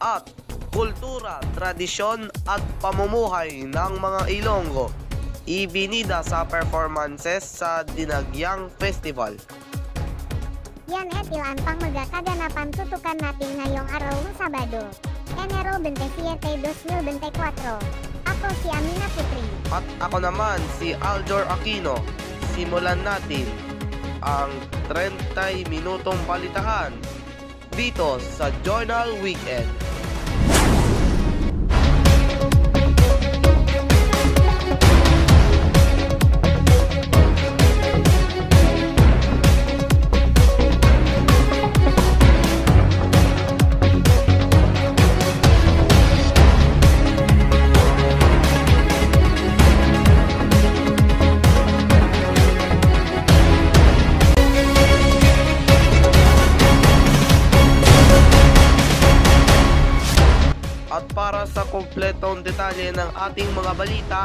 at kultura, tradisyon at pamumuhay ng mga Ilonggo. Ibinida sa performances sa Dinagyang Festival. Yan ilan pang magkakaganapan tutukan natin ngayong araw ng Sabado, Enero 27, 2024. Ako si Amina Putri. At ako naman si Aljor Aquino. Simulan natin ang 30 minutong balitaan dito sa Journal Weekend. At para sa kumpletong detalye ng ating mga balita,